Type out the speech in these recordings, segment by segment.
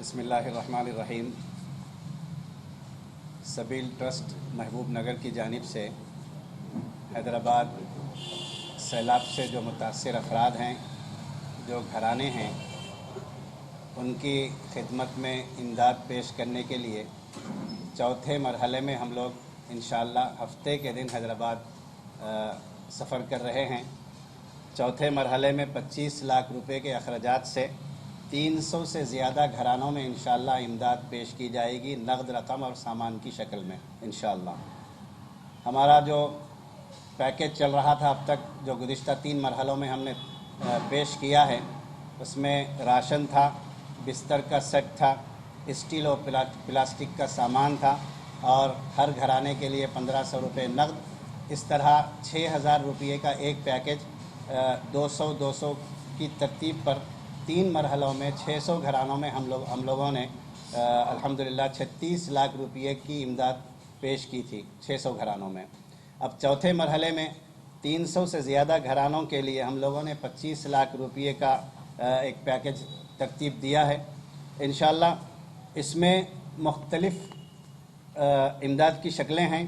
बिस्मिल्लाहिर्रहमानिर्रहीम। सबील ट्रस्ट महबूब नगर की जानिब से हैदराबाद सैलाब से जो मुतासर अफराद हैं, जो घराने हैं, उनकी खिदमत में इमदाद पेश करने के लिए चौथे मरहले में हम लोग इंशाअल्लाह हफ्ते के दिन हैदराबाद सफ़र कर रहे हैं। चौथे मरहले में 25 लाख रुपए के अखराजात से 300 से ज़्यादा घरानों में इंशाअल्लाह इमदाद पेश की जाएगी, नक़द रकम और सामान की शक्ल में इंशाअल्लाह। हमारा जो पैकेज चल रहा था अब तक, जो गुज़िश्ता 3 मरहलों में हमने पेश किया है, उसमें राशन था, बिस्तर का सेट था, स्टील और प्लास्टिक का सामान था और हर घराने के लिए 1500 रुपये नक़द। इस तरह 6000 रुपये का एक पैकेज 200 की तरतीब पर 3 मरहलों में 600 घरानों में हम लोगों ने अल्हम्दुलिल्लाह 36 लाख रुपये की इमदाद पेश की थी 600 घरानों में। अब चौथे मरहले में 300 से ज़्यादा घरानों के लिए हम लोगों ने 25 लाख रुपये का एक पैकेज तरतीब दिया है। इंशाअल्लाह इसमें मुख्तलिफ़ इमदाद की शक्लें हैं।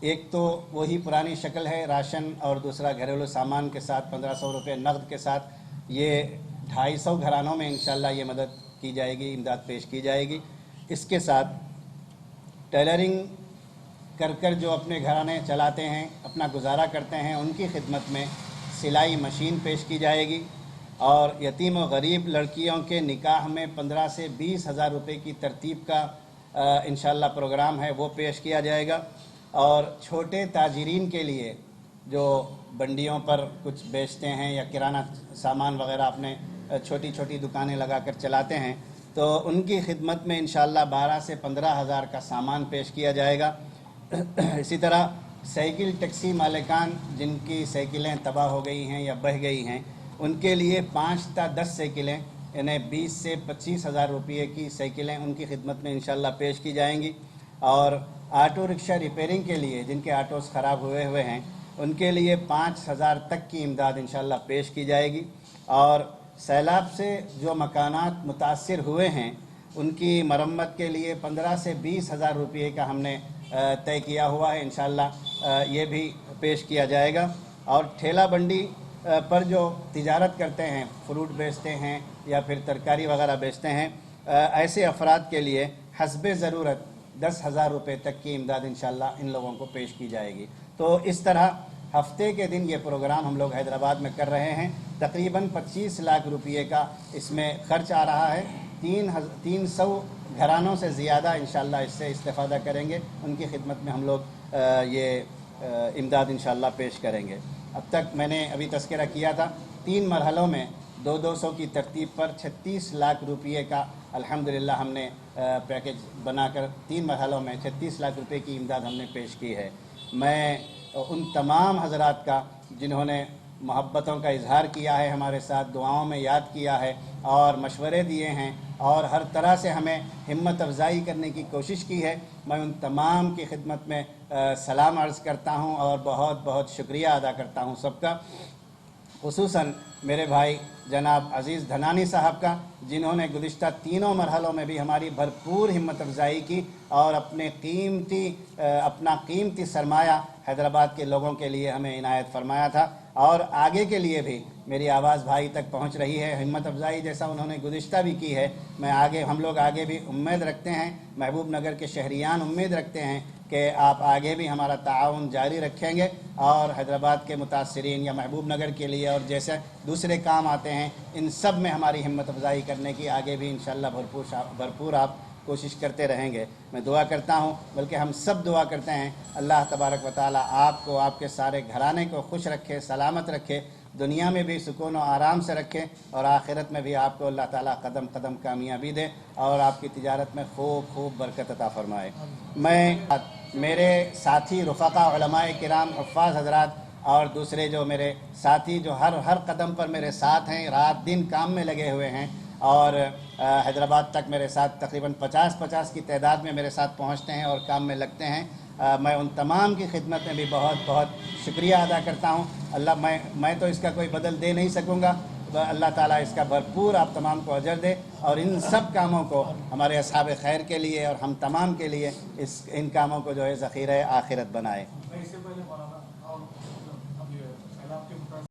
एक तो वही पुरानी शक्ल है राशन, और दूसरा घरेलू सामान के साथ 1500 रुपये नक़द के साथ ये 250 घरानों में इंशाअल्लाह ये मदद की जाएगी, इमदाद पेश की जाएगी। इसके साथ टेलरिंग कर जो अपने घराने चलाते हैं, अपना गुजारा करते हैं, उनकी खिदमत में सिलाई मशीन पेश की जाएगी और यतीम और गरीब लड़कियों के निकाह में 15 से 20 हज़ार रुपये की तरतीब का इंशाअल्लाह प्रोग्राम है, वो पेश किया जाएगा। और छोटे ताजिरीन के लिए जो बंडियों पर कुछ बेचते हैं या किराना सामान वगैरह अपने छोटी छोटी दुकानें लगाकर चलाते हैं, तो उनकी खिदमत में इंशाअल्लाह 12 से 15 हज़ार का सामान पेश किया जाएगा। इसी तरह साइकिल टैक्सी मालिकान जिनकी साइकिलें तबाह हो गई हैं या बह गई हैं, उनके लिए 5 से 10 साइकिलें यानी 20 से 25 हज़ार रुपये की साइकिलें उनकी खिदमत में इंशाअल्लाह पेश की जाएंगी। और ऑटो रिक्शा रिपेयरिंग के लिए जिनके ऑटोस ख़राब हुए हैं, उनके लिए 5000 तक की इमदाद इंशाअल्लाह पेश की जाएगी। और सैलाब से जो मकानात मुतासिर हुए हैं, उनकी मरम्मत के लिए 15 से 20 हज़ार रुपये का हमने तय किया हुआ है, इंशाअल्लाह ये भी पेश किया जाएगा। और ठेला बंडी पर जो तिजारत करते हैं, फ्रूट बेचते हैं या फिर तरकारी वगैरह बेचते हैं, ऐसे अफराद के लिए हस्बे ज़रूरत 10,000 रुपये तक की इमदाद इंशाअल्लाह इन लोगों को पेश की जाएगी। तो इस तरह हफ्ते के दिन ये प्रोग्राम हम लोग हैदराबाद में कर रहे हैं। तकरीबन 25 लाख रुपये का इसमें ख़र्च आ रहा है। 300 घरानों से ज़्यादा इंशाअल्लाह इससे इस्तेफ़ादा करेंगे, उनकी खिदमत में हम लोग ये इमदाद इंशाअल्लाह पेश करेंगे। अब तक मैंने अभी तज़किरा किया था, 3 मरहलों में 200 की तरतीब पर 36 लाख रुपये का अल्हम्दुलिल्लाह हमने पैकेज बनाकर 3 मरहलों में 36 लाख रुपये की इमदाद हमने पेश की है। मैं उन तमाम हज़रात का जिन्होंने मोहब्बतों का इजहार किया है, हमारे साथ दुआओं में याद किया है और मशवरे दिए हैं और हर तरह से हमें हिम्मत अफजाई करने की कोशिश की है, मैं उन तमाम की खिदमत में सलाम अर्ज़ करता हूँ और बहुत बहुत शुक्रिया अदा करता हूँ सबका। खुसूसन मेरे भाई जनाब अज़ीज़ धनानी साहब का, जिन्होंने गुज़िश्ता 3 मरहलों में भी हमारी भरपूर हिम्मत अफजाई की और अपना कीमती सरमाया हैदराबाद के लोगों के लिए हमें इनायत फरमाया था। और आगे के लिए भी मेरी आवाज़ भाई तक पहुंच रही है। हिम्मत अफजाई जैसा उन्होंने गुज़िश्ता भी की है, हम लोग आगे भी उम्मीद रखते हैं, महबूब नगर के शहरियान उम्मीद रखते हैं कि आप आगे भी हमारा ताउन जारी रखेंगे और हैदराबाद के मुतासिरीन या महबूब नगर के लिए और जैसे दूसरे काम आते हैं, इन सब में हमारी हिम्मत अफजाई करने की आगे भी इंशाअल्लाह भरपूर आप कोशिश करते रहेंगे। मैं दुआ करता हूँ, बल्कि हम सब दुआ करते हैं, अल्लाह तबारक व तआला आपको, आपके सारे घराने को खुश रखे, सलामत रखे, दुनिया में भी सुकून और आराम से रखे और आखिरत में भी आपको अल्लाह ताला कदम कदम कामयाबी दे और आपकी तिजारत में खूब बरकत अता फरमाए। मैं मेरे साथी रुफ़क़ा उलमाए किराम, हुफ़्फ़ाज़ हज़रात और दूसरे जो मेरे साथी जो हर कदम पर मेरे साथ हैं, रात दिन काम में लगे हुए हैं और हैदराबाद तक मेरे साथ तकरीबन 50 की तादाद में मेरे साथ पहुंचते हैं और काम में लगते हैं। मैं उन तमाम की खिदमत में भी बहुत शुक्रिया अदा करता हूं। अल्लाह मैं तो इसका कोई बदल दे नहीं सकूंगा, اللہ تعالیٰ اس کا بھرپور آپ تمام کو اجر دے، اور ان سب کاموں کو ہمارے اصحاب خیر کے لیے اور ہم تمام کے لیے ان کاموں کو جو ہے ذخیرہ آخرت بنائے۔